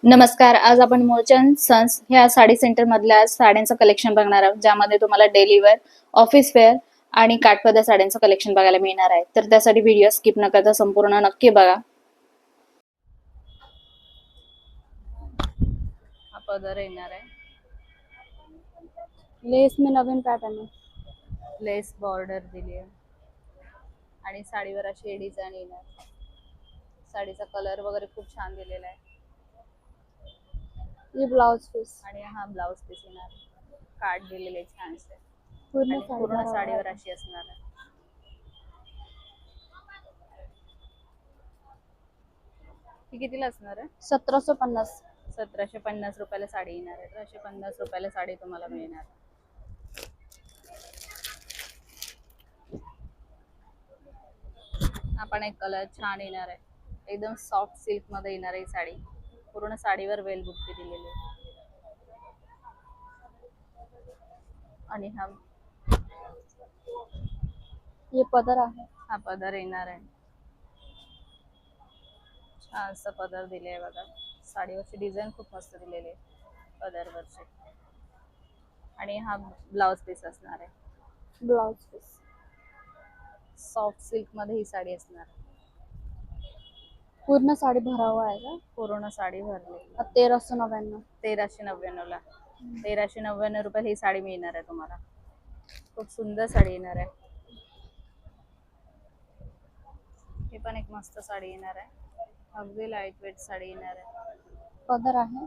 नमस्कार. आज आपण मूळचंद सन्स ह्या साडी सेंटर मधल्या साड्यांचं कलेक्शन बघणार आहोत, ज्यामध्ये तुम्हाला डेली वेअर, ऑफिस वेअर आणि काठपदर साड्यांचं कलेक्शन बघायला मिळणार आहे. तर त्यासाठी व्हिडिओ स्किप न करता संपूर्ण नक्की बघा. हा पदर येणार आहे, लेस में नवीन पॅटर्न आहे. लेस बॉर्डर दिली आहे आणि साडीवर अशी डिझाईन येणार. साडीचा कलर वगैरे खूप छान दिलेला आहे ये ब्लाउज पीस आणि हा ब्लाउज पीस येणार. काठ दिलेले छानसे पूर्ण आणि पूर्ण साडीवर अशी असणार आहे. ही कितीला असणार आहे? 1750. 1750 रुपयाला साडी येणार आहे. 1750 रुपयाला साडी तुम्हाला मिळणार. आपण एक कलर छान येणार आहे, एकदम सॉफ्ट सिल्क मध्ये येणार आहे साडी. पूर्ण साडीवर वेल बुट्टी दिलेली आहे आणि ये पदर आहे. हा पदर येणार आहे. छान असं पदर दिले आहे बघा. साडीवरची डिझाईन खूप मस्त दिलेली आहे पदरवरची आणि हा ब्लाउज पीस असणार आहे. ब्लाउज पीस सॉफ्ट सिल्क मध्ये ही साडी असणार. पूर्ण साडी भरा हुआ आहे का? पूर्ण साडी भरलेली. 1399. 1399 ला 1399 रुपयाला ही साडी मिळणार आहे तुम्हाला. खूप सुंदर साडी येणार आहे. ही पण एक मस्त साडी येणार आहे. अगदी लाईट वेट साडी येणार आहे. पदर आहे.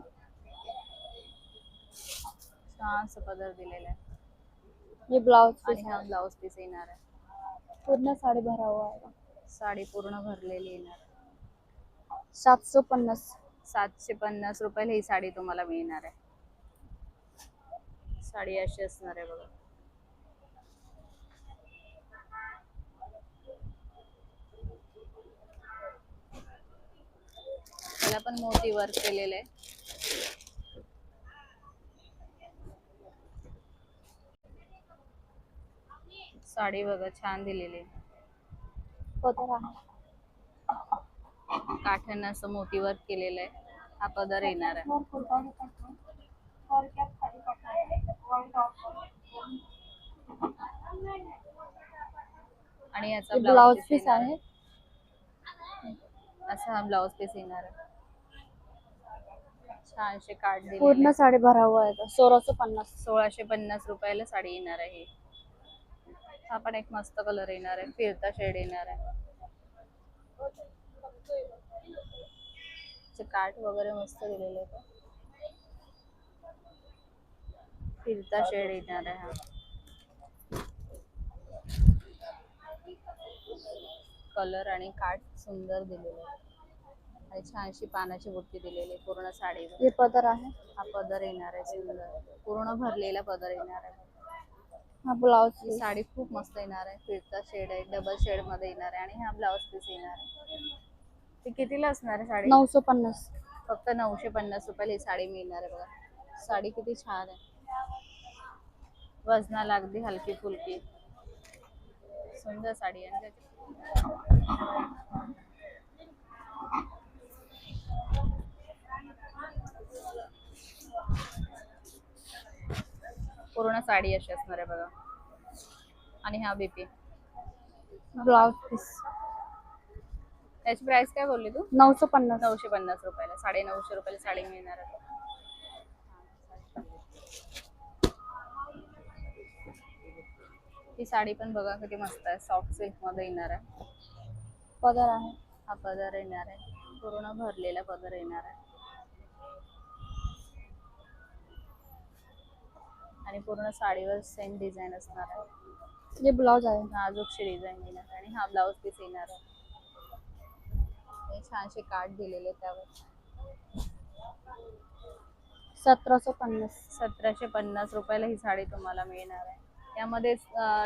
छान असं पदर दिलेला आहे ये ब्लाउज आणि पीस हा ब्लाउज पीस येणार आहे. पूर्ण साडी भरा हुआ आहे. साडी पूर्ण भरलेली येणार. 750. 750 रुपयाला ही साडी तुम्हाला मिळणार आहे. साडी अशी असणार आहे बघा. त्याला पण मोठी वर्क केलेलं आहे. साडी बघा छान दिलेली आहे. पदर आहे. काठांना असं मोठी वर्क केलेलं आहे. हा पदर येणार आहे आणि याचा ब्लाउज पीस आहे. असा हा ब्लाउज पीस येणार आहे. छानशे काठ दिलेले. पूर्ण साडी भरा हुआ आहे. 1650. 1650 रुपयाला साडी येणार आहे. हा पण एक मस्त कलर येणार आहे, फिरता शेड येणार आहे. काठ वगैरे मस्त दिलेले आहे. फिरता शेड येणार आहे. हा कलर आणि काठ सुंदर दिलेले आहे आणि छानशी पानाची बुट्टी दिलेली आहे पूर्ण साडीवर. ये पदर आहे. हा पदर येणार आहे सुंदर, पूर्ण भरलेला पदर येणार आहे. हा ब्लाउज ही पीस साडी खूप मस्त येणार आहे. फिरता शेड आहे, डबल शेड मध्ये येणार आहे आणि हा ब्लाउज पीस येणार आहे. ती कितीला असणार आहे साडी? 950. फक्त 950 रुपयाला ही साडी मिळणार आहे बघा. साडी किती छान आहे, वजनाला अगदी हलकी फुलकी सुंदर साडी आहे. पूर्ण साडी अशी असणार आहे बघा आणि हा बीपी ब्लाउज पीस त्याची प्राइस काय बोलली तू? 950. 950 रुपयाला 950 रुपयाला साडी मिळणार आहे. ही साडी पण बघा किती मस्त आहे, सॉफ्ट सिल्क मध्ये येणार आहे. पदर आहे. हा पदर येणार आहे, पूर्ण भरलेला पदर येणार आहे आणि पूर्ण साडीवर सेम डिझाईन असणार आहे. ये ब्लाउज आहे. नाजूकशी डिझाईन येणार आहे आणि हा ब्लाउज पीस येणार आहे. छानसे काठ दिलेले त्यावर. 1750. 1750 रुपयाला ही साडी तुम्हाला मिळणार आहे. यामध्ये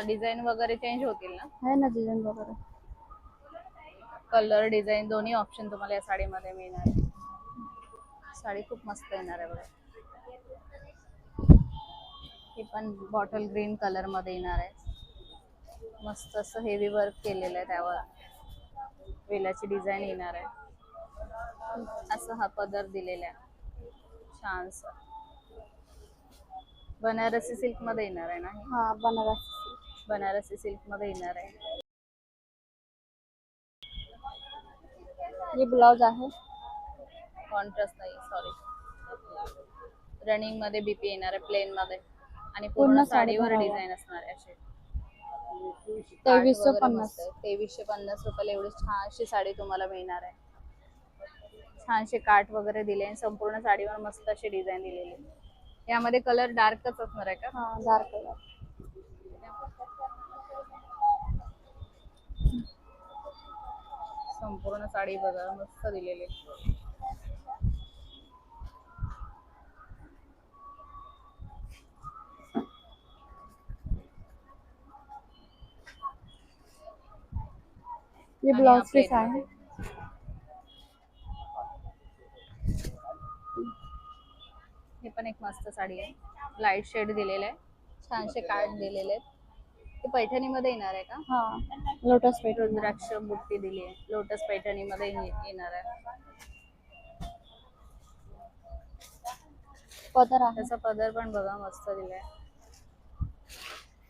डिझाईन वगैरे चेंज होतील ना? आहे ना डिझाईन वगैरे. कलर डिझाईन दोन्ही ऑप्शन तुम्हाला या साडीमध्ये मिळणार आहे. साडी खूप मस्त येणार आहे बघा. ही पण बॉटल ग्रीन कलर मध्ये येणार आहे. मस्त असं हेवी वर्क केलेलं आहे त्यावर. वेलाची डिझाईन येणार आहे. असं हा पदर दिलेला आहे. छानस बनारसी सिल्क मध्ये येणार आहे ना हे? हा बनारसी. बनारसी सिल्क मध्ये येणार आहे. ये ब्लाउज आहे. कॉन्ट्रास्ट नाही, सॉरी. रनिंग मध्ये बीपी येणार आहे प्लेन मध्ये आणि पूर्ण पूर्ण साडी साडीवर भरावं. डिझाईन असणार आहे असे. 2350. 2350 रुपयाला एवढी छानशी साडी तुम्हाला मिळणार आहे. छानशे काठ वगैरे दिले आणि संपूर्ण साडीवर मस्त अशी डिझाईन दिलेली आहे. यामध्ये कलर डार्कच असणार आहे का? हा डार्क कलर. संपूर्ण साडी बघा मस्त दिलेली आहे. ये आणि ब्लाउज हा पीस plain आहे. मध्ये. हे पण एक मस्त साडी आहे. लाईट शेड दिलेला आहे. छानसे काठ दिलेले आहेत. ते पैठणी मध्ये येणार आहे का? हा लोटस पैठणी. रुद्राक्ष बुट्टी दिली आहे. लोटस पैठणी मध्ये येणार आहे. पदर आहे. त्याचा पदर पण बघा मस्त दिलाय.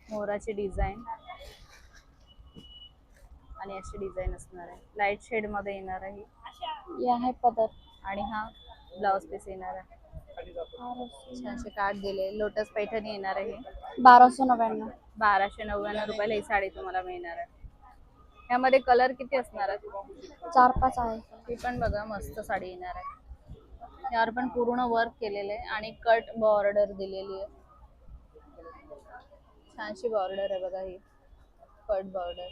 मोराची डिझाईन आणि अशी डिझाईन असणार आहे. लाईट शेड मध्ये येणार आहे ये आहे पदर. आणि हा ब्लाउज पीस येणार आहे. छानसे काठ दिले. लोटस पैठणी येणार आहे. 1299. 1299 रुपयाला ही साडी तुम्हाला मिळणार आहे. यामध्ये कलर किती असणार आहे? 4-5 आहे. ही पण बघा मस्त साडी येणार आहे. यावर पण पूर्ण वर्क केलेलं आहे आणि कट बॉर्डर दिलेली आहे. छानशी बॉर्डर आहे बघा ही. Cut border.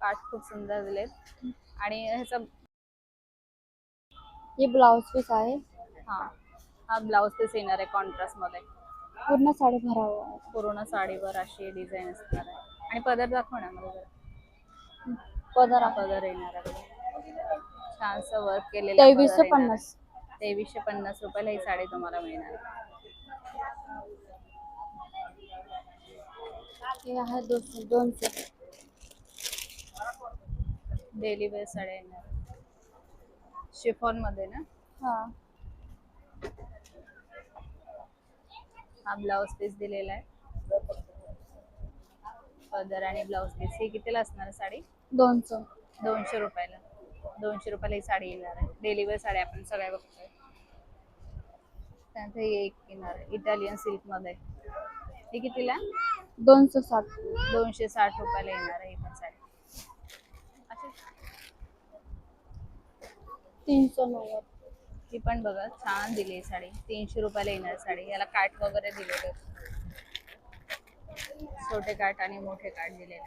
काठ खूप सुंदर दिलेत आणि ह्याचा ये ब्लाउज पीस आहे. हा हा ब्लाउज पीस येणार आहे कॉन्ट्रास्ट मध्ये. पूर्ण साडी भरावं आहे. पूर्ण साडीवर अशी डिझाईन असणार आहे आणि पदर दाखव ना मला जरा. पदर हा आहे. पदर येणार आहे बघा. छानसं वर्क केलेलं पदर येणार आहे. 2350. 2350 रुपयाला ही साडी तुम्हाला मिळणार आहे. ये आहे 200. डेली वेअर साड्या येणार. शिफॉन मध्ये ना. हा हा ब्लाउज पीस दिलेला आहे. पदर आणि ब्लाउज पीस हे कितीला असणार आहे साडी? 200. 200 रुपयाला. 200 रुपयाला ही साडी येणार आहे. डेली वेअर साड्या आपण सगळ्या बघतोय. त्यानंतर हे एक येणार आहे इटालियन सिल्क मध्ये. हे कितीला? 260. 260 रुपयाला येणार आहे ही पण साडी. अशी 390. ही पण बघा छान दिली आहे साडी. 300 रुपयाला येणार साडी. याला काठ वगैरे दिलेले. छोटे काठ आणि मोठे काठ दिलेले.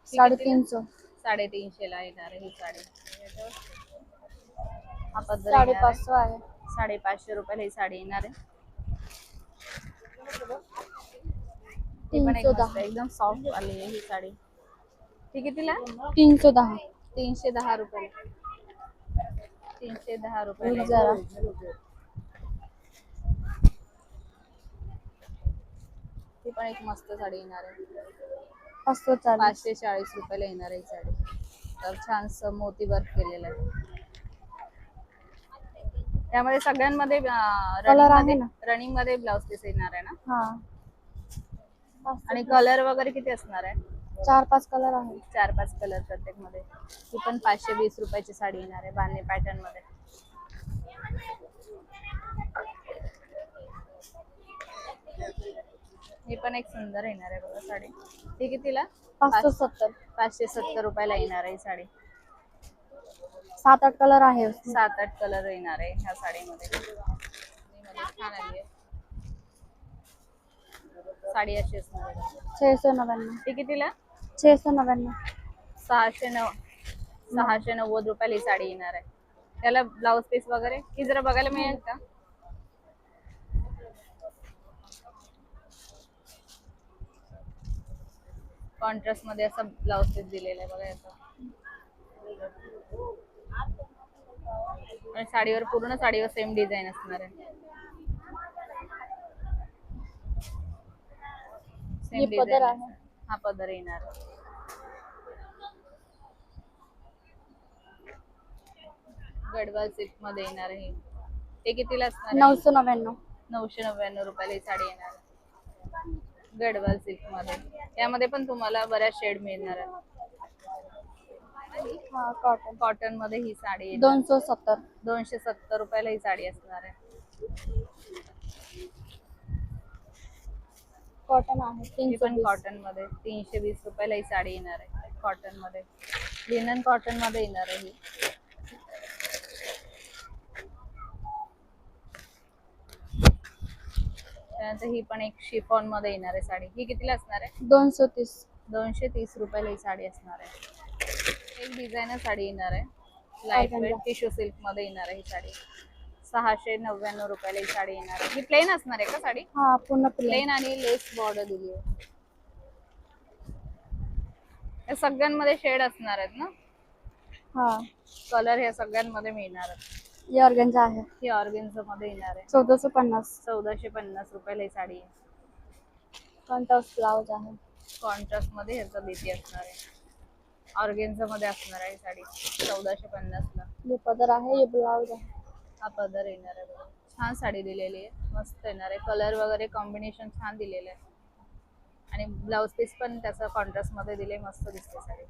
350. 350 ला येणार आहे ही साडी. हा पदर 550 आहे. 550 रुपयाला ही साडी येणार आहे. ती पण एक 310. मस्त एकदम सॉफ्ट वाली आहे ही साडी. ती कितीला? 310. 310 रुपयाला. 310 रुपयाला. जरा ती पण एक मस्त साडी येणार आहे. 540. 540 रुपयाला येणार आहे ही साडी. तर छानस मोती वर्क केलेलं आहे. त्यामध्ये सगळ्यांमध्ये कलर आहे ना. रनिंग मध्ये ब्लाउज पीस येणार आहे ना. हा आणि कलर वगैरे किती असणार आहे? 4-5 कलर आहे. 4-5 कलर प्रत्येक मध्ये. ही पण 520 रुपयाची साडी येणार आहे बांधणी पॅटर्न मध्ये. ही पण एक सुंदर येणार आहे बघा साडी. ती कितीला? 570. 570 रुपयाला येणार आहे ही साडी. 7-8 कलर आहे. 7-8 कलर येणार आहे ह्या साडीमध्ये. छान आली आहे साडी. अशी असणार आहे. 699. ती कितीला? 699. 690 रुपयाला ही साडी येणार आहे. त्याला ब्लाउज पीस वगैरे ही जरा बघायला मिळेल का? कॉन्ट्रास्ट मध्ये असा ब्लाउज पीस दिलेला आहे बघा याचा. आणि साडीवर पूर्ण साडीवर सेम डिझाईन असणार आहे. ये सेम पदर डिझाईन. आहे. हा पदर येणार. गडवाल सिल्क मध्ये येणार आहे. हे कितीला असणार आहे? 999. 999 रुपयाला ही साडी येणार आहे. गडवाल सिल्क मध्ये. यामध्ये पण तुम्हाला बऱ्याच शेड मिळणार आहे. हा कॉटन. कॉटन मध्ये ही साडी येणार. 270. 270 रुपयाला ही साडी असणार आहे. कॉटन आहे ही पण 320. कॉटन मध्ये 320 रुपयाला ही साडी येणार आहे. कॉटन मध्ये, लिनन कॉटन मध्ये येणार आहे ही. त्यानंतर ही पण एक शिफॉन मध्ये येणार आहे साडी. ही कितीला असणार आहे? 230. 230 रुपयाला ही साडी असणार आहे. एक डिझायनर साडी येणार आहे. Light weight Organza. Tissue silk मध्ये येणार आहे ही साडी. 699 रुपयाला ही साडी येणार आहे. ही प्लेन असणार आहे का साडी? हा पूर्ण प्लेन. प्लेन आणि लेस बॉर्डर दिली आहे. या सगळ्यांमध्ये शेड असणार आहेत ना? हा कलर ह्या सगळ्यांमध्ये मिळणार आहेत. हे ऑर्गेन्झा आहे. ही ऑर्गेन्झा मध्ये येणार आहे. 1450. 1450 रुपयाला ही साडी आहे. कॉन्ट्रास्ट ब्लाउज आहे. कॉन्ट्रास्ट मध्ये ह्याचा भीती असणार आहे. ऑर्गेन्झा मध्ये असणार आहे साडी 1450 ला. हे पदर आहे, हे ब्लाउज आहे. हा पदर येणार आहे बघा. छान साडी दिलेली आहे. मस्त येणार आहे. कलर वगैरे कॉम्बिनेशन छान दिलेलं आहे. आणि ब्लाउज पीस पण त्याचा कॉन्ट्रास्ट मध्ये दिले. मस्त दिसते साडी.